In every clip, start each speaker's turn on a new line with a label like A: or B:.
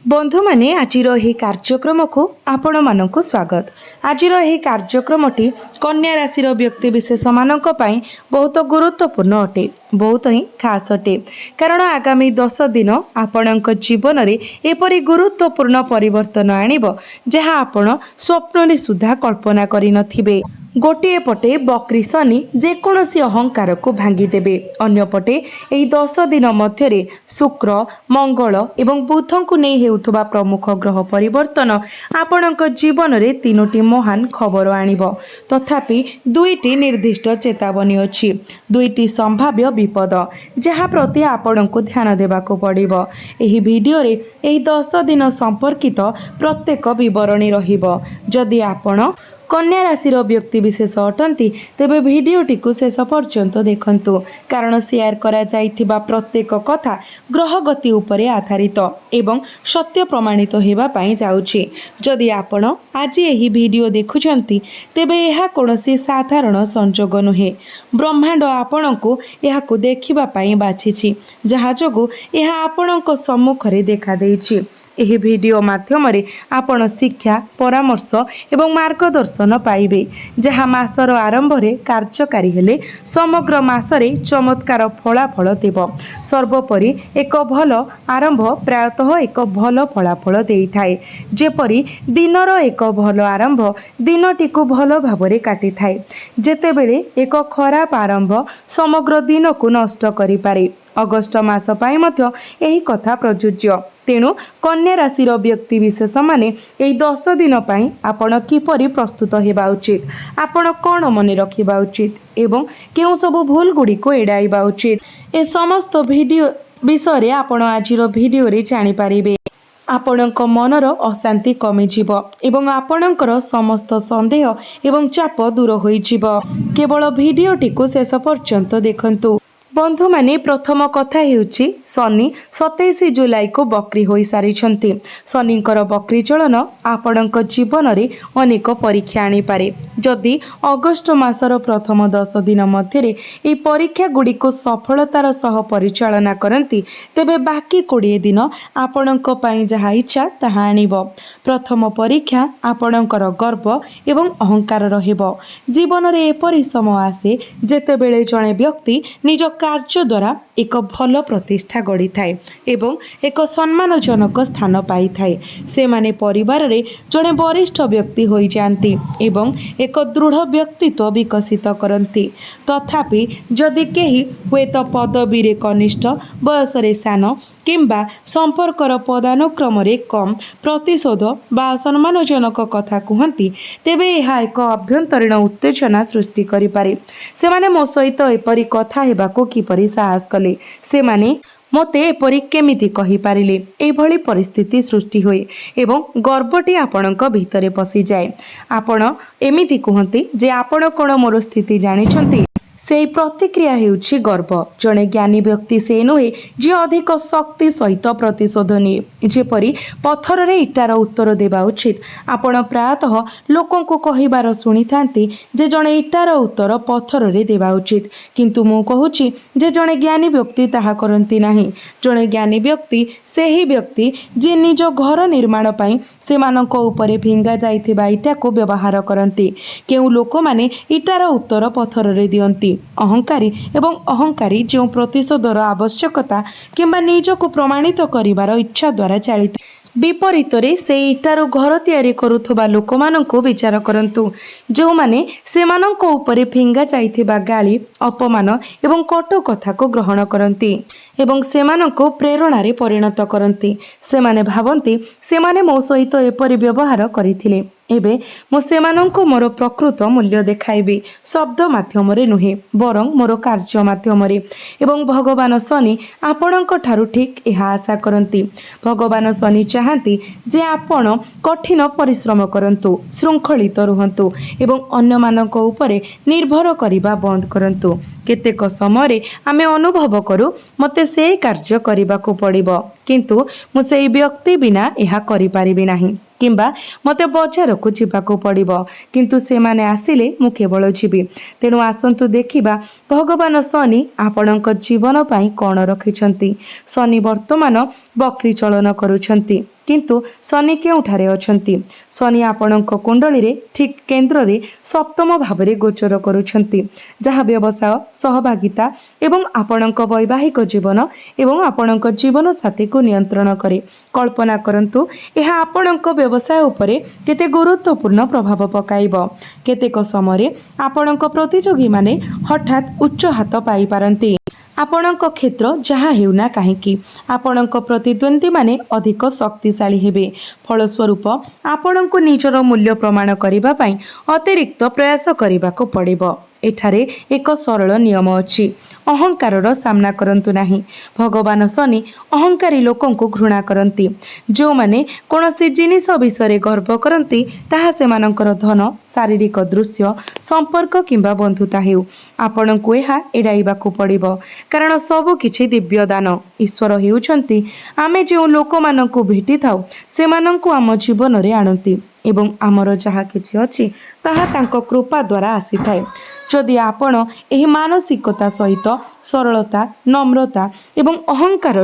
A: बंधु माने आजिर एही कार्यक्रम को आपण मानक स्वागत। आजिर एही कार्यक्रमटी कन्या राशि व्यक्ति विशेष मानक पई बहुत गुरुत्वपूर्ण अटे, बहुत ही खास अटे। कारण आगामी 10 दिन आपणक जीवन रे एपरी गुरुत्वपूर्ण परिवर्तन आनिब जहाँ आपण स्वप्न सुधा कल्पना करि नथिबे। गोटे पटे बक्री शनि जेकोसी अहंकार को भांगीदेवे, अन्य पटे यही 10 दिन मध्य शुक्र मंगल एवं बुध को नहीं हेउथुबा प्रमुख ग्रह परिवर्तन आपणक जीवन रे तीनोटी महान खबर आनिब। तथापि दुईटी निर्दिष्ट चेतावनी अछि, दुईटी संभाव्य विपद जहाँ प्रति आपणक ध्यान देबाको पड़िबो। एही वीडियो रे एही 10 दिन संपर्कित प्रत्येक विवरणी रहिबो। जदि आपण कन्या राशि व्यक्ति विशेष अटंती तेबे भिडियोटी को शेष पर्यंत देखंतु, कारण शेयर करा जाइथिबा प्रत्येक कथा ग्रह गति उपरे आधारित एवं सत्य प्रमाणित हेबा पई जाउछि। जदि आपण आज एही वीडियो देखुचंती तेबे एहा कोनोसी साधारण संजोग नुहे। ब्रह्मांड आपणको एहाको देखिबा पई बाछिछि, जहा जोगु एहा आपणको सम्मुख रे देखा देइछि। एही वीडियो माध्यम रे आपण शिक्षा परामर्श एवं मार्गदर्शन पाइबे, जहाँ मासर आरंभ रे कार्यकारी हेले समग्र मासरे चमत्कार फलाफल देव। सर्वोपरि एक भल आरंभ प्रायतः एक भल फलाफल देइथाए। जेपरि दिनर एक भल आरंभ दिनटी को भल भावरे काटी थाए, जेतेबेले एक खराब आरंभ समग्र दिन को नष्ट करि पारे। अगस्ट मास पाई मध्य यही कथा प्रযোज्य। तेणु कन्या राशि व्यक्ति विशेष माने यही 10 दिन पाई आपण किपरि प्रस्तुत हेबा उचित, आपण कौन मन रखिबा उचित एवं केउ सब भूल गुडी को एडाइबा उचित, ए समस्त वीडियो विषय आपण आजिर वीडियो रे जानि पारिबे। आपणक मनर अशांति कमिजिब एवं आपणकर समस्त संदेह एवं चाप दूर होइजिब। केवल वीडियोटी को शेष पर्यंत देखंतु। बंधु माने प्रथम कथा हेउछि शनि 27 जुलाई को बक्री होई सारिछंती। शनिकर बक्री चलन आपणक जीवन रे अनेक परीक्षा आनी पारे। जदि अगस्ट मासर प्रथम 10 दिन मध्य ए परीक्षा गुडी को सफलतार सह परिचालना करंती तेबे बाकी 20 दिन आपणक पई जहा इच्छा ताहा आनिब। प्रथम परीक्षा आपणकर गर्व एवं अहंकार रहिबो। जीवन रे एपरि समय आसे जेतेबेले जणे व्यक्ति निज कार्य द्वारा एक भल प्रतिष्ठा गढ़ी थाए एवं एक सम्मानजनक स्थान पाई थाए। से माने परिवार रे जड़े वरिष्ठ व्यक्ति होई जानती एवं एक दृढ़ व्यक्तित्व विकसित करती। तथापि जदि केही हुए तो पदवी रे कनिष्ठ, बयस रे सान किंबा संपर्कर पदानुक्रम रे कम प्रतिशोध बा सम्मानजनक कथा कहती तेबे यह एक अभ्यंतरीण उत्तेजना सृष्टि करि पारे। से माने मो सहित एपरी कथा हेबाको किपरि साहस कले, से माने मते एपरी केमिति कहि पारिले, एभली परिस्थिति सृष्टि होए एवं गर्वटी आपणक भितरे पसि जाए। आपण एमिति कहंती जे आपण कोन मोर स्थिति जानिछंती, से प्रतिक्रिया हेउछि गर्व। जड़े ज्ञानी व्यक्ति से नुहे जे अधिक शक्ति सहित प्रतिशोध निए, जेपरि पत्थर रे इटार उत्तर देबा उचित। आपण प्रायतः लोकों को कहिबार सुनी थांती जे जड़े इटार उत्तर पत्थर रे देबा उचित, किंतु मु कहूछि जे जड़े ज्ञानी व्यक्ति ताहा करंती नाही। जड़े ज्ञानी व्यक्ति सेही व्यक्ति जे निज घर निर्माण पाई सेमानक उपरे भिंगा जाइथिबा इटा को व्यवहार करंती। केउ लोक माने इटार उत्तर पत्थर रे दियंती। अहंकारी एवं अहंकारी जो प्रतिशोधर आवश्यकता किंबा निजको प्रमाणित करिवार इच्छा द्वारा चालित। विपरीत से इटारू घर तैयारी करुथबा लोक माननको विचार करंतु, जो माने सेमाननको उपरे फिंगा जाइथिबा गाली अपमान एवं कटु कथा को ग्रहण करंती एवं सेमाननको प्रेरणा रे परिणत करंती। सेमाने भावंती सेमाने मो सहित एपरि व्यवहार करिथिले, एबे मो सेमाननको मोर प्रकृत मूल्य देखाइबी, शब्द माध्यम रे नुहे बरं मोर कार्य माध्यम रे। एवं भगवान शनि आपणक ठारू ठीक एहा आशा करंती। भगवान शनि चाहती जे आपण कठिन परिश्रम करंतु, श्रृंखलित रुहंतु एवं अन्य मानक उपरे निर्भर करिबा बंद करंतु। केतेक समय आमे अनुभव करू मते से कार्य करबाको पड़िबो, किंतु मु सेई व्यक्ति बिना एहा करि पारिबि नाही, किंबा मते बजार को जीवाको पड़िबो, किंतु से माने आसिले मु केवल जीवी। तेणु आसंतु देखिबा भगवान शनि आपणक जीवन पाई कोन रखिछंती। शनि वर्तमान बक्री चलन करुछंती। किंतु शनि केउठारे अछंती शनि आपणक कुंडली रे ठीक केंद्र रे सप्तम भाव रे गोचर करूछंती जहा व्यवसाय सहभागिता एवं आपणक वैवाहिक जीवन एवं आपणक जीवन साथी को नियंत्रण करे। कल्पना करंतु यह आपणक व्यवसाय उपरे केते गुरुत्वपूर्ण प्रभाव पकाइब। केतेक समय आपणक प्रतियोगी माने हठात उच्च हाथ पाई पारंती। आपणक क्षेत्र जहाँ हेउना काहेकि आपणक प्रतिद्वंदी माने अधिक शक्तिशाली हेबे। फलस्वरूप आपणक निजर मूल्य प्रमाण करिबा पई अतिरिक्त प्रयास करिबाको पड़िबो। एठारे एक सरल नियम अछि, अहंकार सामना करंतु नाही। भगवान शनि अहंकारी लोकों को घृणा करंती। जो माने कोनोसी जिनिस विषय गर्व करंती ताहा सेमानंकर धन शारीरिक दृश्य संपर्क किंबा बंधुता हेउ आपणको एहा एडाइबाकू पड़िबो। कारण सबु किछि दिव्य दान ईश्वर हेउछंती आमे जे लोक माननकू भेटी थाउ सेमाननकू आम जीवन रे आनंती एवं आमर जहा किछि अछि ताहा तांको कृपा द्वारा आसी थाए। जदि आपण एही मानसिकता सहित सरलता नम्रता एवं अहंकार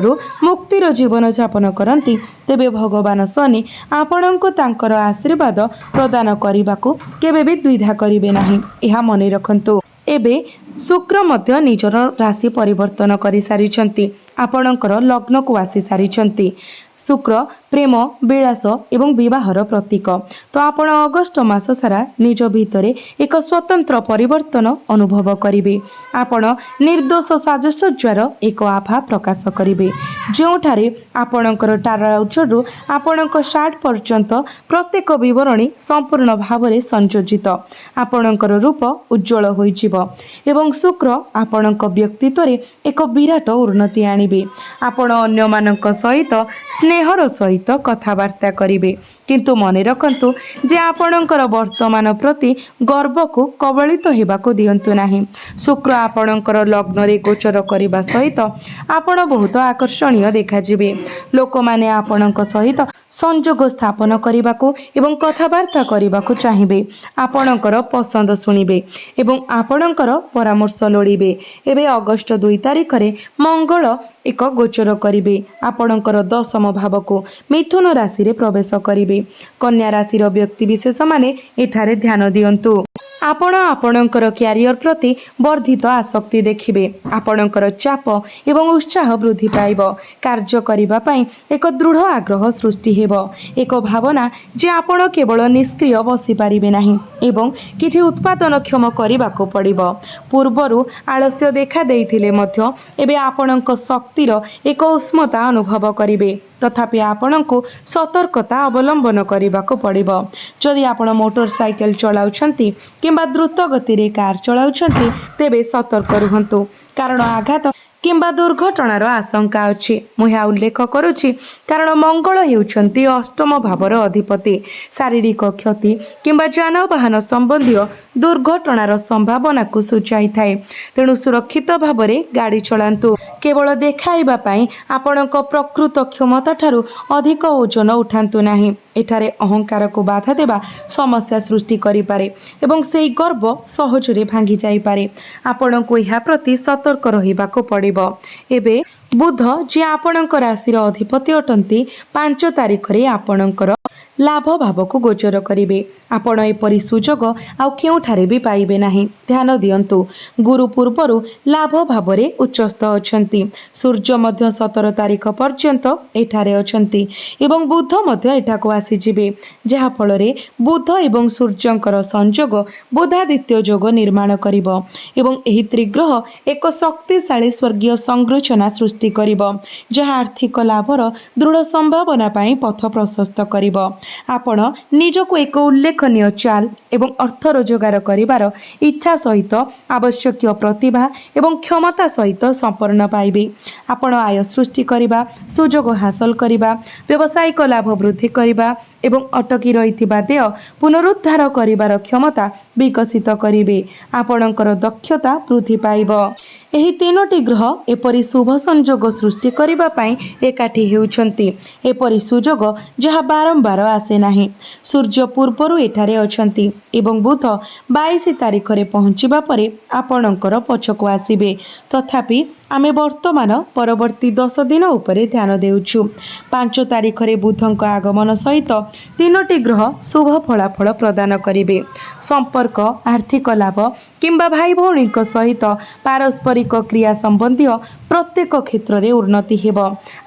A: मुक्तिर जीवन यापन करती तेबे भगवान शनि आपणको तांकर आशीर्वाद प्रदान करने केबे भी द्विधा करिवे नाही। एहा मने रखंतु। एबे शुक्र मध्य निजर राशि परिवर्तन करि सारिछंती आपणकर लग्न को आसी सारिछंती। शुक्र प्रेम विलास एवं विवाहर प्रतीक। तो आपण अगस्ट मास सारा निज भितरे एक स्वतंत्र परिवर्तन अनुभव करिवे। आपण निर्दोष साजसज्जार एक आभा प्रकाश करिवे जोठारे आपणकर टाराउचरु आपणक शार्ट पर्यंत प्रत्येक विवरणी संपूर्ण भावरे संयोजित। आपणकर रूप उज्जवल होइजिव एवं शुक्र आपणक व्यक्तित्व रे एक विराट उन्नति आनिबे। आपण अन्य मानक सहित स्नेहर सहित कथबार्ता करिवे किंतु मने रखंतु जे आपणकर वर्तमान प्रति गर्व को कबलित हेबाको दियंतु नाही। शुक्र आपणकर लग्न रे गोचर करिबा सहित आपण बहुत आकर्षणीय देखाजिबे। लोक माने आपणक सहित संजोग स्थापन करने एवं कथबार्ता करने चाहिए। आपणकर पसंद शुणिबे एवं आपणकर परामर्श लोड़िबे। एबे अगस्ट 2 तारिख रे मंगल एक गोचर करिवे आपणकर दशम भाव को मिथुन राशि रे प्रवेश करिवे। कन्या राशि व्यक्ति विशेष माने एठारे ध्यान दियंतु। आपण आपणकर क्यारियर प्रति वर्धित आसक्ति देखिबे। आपणकर चाप एवं उत्साह वृद्धि पाइब। कार्य करिबा पई एक दृढ़ आग्रह सृष्टि हेबो। एक भावना जे आपण केवल निष्क्रिय बसी पारिबे नाही एवं किछि उत्पादनक्षम करिबाको पड़िबो। पूर्वरु आलस्य देखा देइथिले मध्य एबे आपणक शक्तिर एक उष्मता अनुभव करिबे। तथापि आपणको सतर्कता अवलंबन करने पड़िबो। जदि आपण मोटरसाइकेल चलाउछंती किंबा द्रुत गति रे कार चलाउछंती तेबे सतर्क रुहंतु कारण आघात किंबा दुर्घटनार आशंका अछि। मुया उल्लेख करुछि कारण मंगल हेउछंती अष्टम भावर अधिपति। शारीरिक क्षति किंबा जानवाहन संबंधी दुर्घटनार संभावना को सूचाई थाए। तेणु सुरक्षित भावरे गाड़ी चलांतु। केवल देखाइबा पई आपणक प्रकृत क्षमता ठारू अधिक ओजन उठांतु नाही। एठारे अहंकार को बाधा देबा समस्या सृष्टि करि पारे एवं सेही गर्व सहजरे भांगी जाई पारे। आपणको एहा प्रति सतर्क रहिबाको पड़िबो। एबे बुध जे आपणक राशि अधिपति अटंती 5 तारिख रे आपणकर लाभ भाव को गोचर करिवे। आपण एपरि सुजोग आउ केउठारे भी पाइबे नाही। ध्यान दियंतु। गुरु पूर्वरु लाभ भाव रे उच्चस्थ अछंती। सूर्य मध्य 17 तारिख पर्यंत एठारे अछंती एवं बुध मध्य एठाको आसी जिवे जहा फल रे बुध एवं सूर्यंकर संयोग बुधादित्य योग निर्माण करिवो एवं एही त्रिग्रह एक शक्तिशाली स्वर्गीय संरचना सृष्टि करिवो जहा आर्थिक लाभर दृढ़ संभावना पाई पथ प्रशस्त करिवो। आपण निजको एक उल्लेखनीय चाल एवं अर्थ रोजगार करिवार इच्छा सहित आवश्यक प्रतिभा एवं क्षमता सहित संपन्न पाइबे। आपण आय सृष्टि करिबा सुजोग हासिल करिबा व्यावसायिक लाभ वृद्धि करिबा एवं अटकी रहिथिबा देय पुनरुद्धार करिवार क्षमता विकसित करिवे। आपणकर दक्षता वृद्धि पाइब। एही तीनोटी ग्रह एपरि शुभ संजोग सृष्टि करिबा पई एकाठी हेउछंती। एपरि सुजोग जहा बारंबार आसे नाही। सूर्य पूर्वरु एठारे अछंती एवं बुध 22 तारिख रे पहुंचिबा परे आपणकर पछको आसीबे। तथापि आमे वर्तमान परवर्ती 10 दिन उपरे ध्यान देउछु। 5 तारिखरे बुधंक आगमन सहित 3टी ग्रह शुभ फलाफल प्रदान करिवे। संपर्क, आर्थिक लाभ किंबा भाई भौणी सहित पारस्परिक क्रिया संबंधी प्रत्येक क्षेत्र में उन्नति हेब।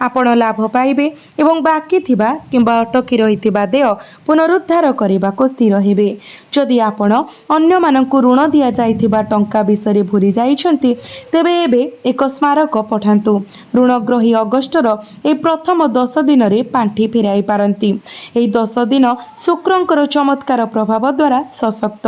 A: आपण लाभ पाइबे एवं बाकी थिबा किंबा अटकी रहिथिबा देय पुनरुद्धार करने को स्थिर हेबे। जदि आपण अन्य मानकु ऋण दिया जाइथिबा टंका विषय भूली जाइछंती तेबे एबे एक स्मारक पठांतु। ऋणग्रही अगस्टर ए प्रथम 10 दिन रे पांठी फेराई पारंती। एई 10 दिन शुक्रंकर चमत्कार प्रभाव द्वारा सशक्त।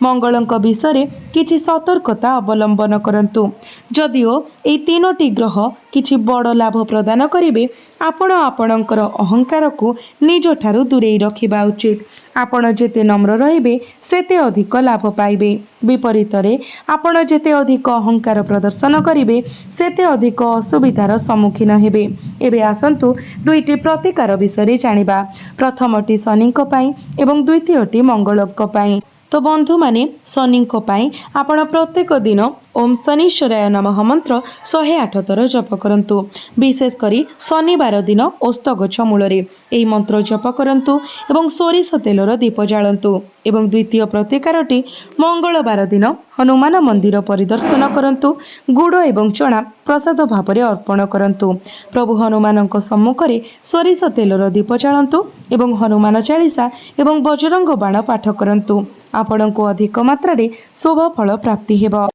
A: मंगलंक विषय किछि सतर्कता अवलंबन करंतु। जदिओ एई 3टी ग्रह किछि बड़ लाभ प्रदान करिवे, आपण आपणकर अहंकार को निज ठारू दूरेई रखिबा उचित। आपण जेते नम्र रहिबे सेते अधिक लाभ पाइबे। विपरीत रे आपण जेते अधिक अहंकार प्रदर्शन करिवे सेते अधिक असुविधार सम्मुखीन हेबे। एबे आसंतु 2टी प्रतिकार विषय जानिबा। प्रथमटी शनिक पई एवं द्वितीयटी मंगलक पई। तो बंधु माने शनिको पाई आपण प्रत्येक दिन ओम शनीश्वराय नमः मंत्र 108 थर जप करंतु। विशेष करी शनिवार दिन ओस्त गछ मूलरे एई मंत्र जप करंतु एवं सोरिष तेलर दीप जालंतु। एवं द्वितीय प्रतिकारटी मंगलवार दिन हनुमान मंदिर परिदर्शन करंतु। गुड़ एवं चना प्रसाद भाव अर्पण करंतु। प्रभु हनुमानक सम्मुखरे सोरिष तेलर दीप जालंतु एवं हनुमान चालीसा एवं बजरंग बाण पाठ करंतु। आपणको अधिक मात्रा रे शुभ फल प्राप्ति हेब।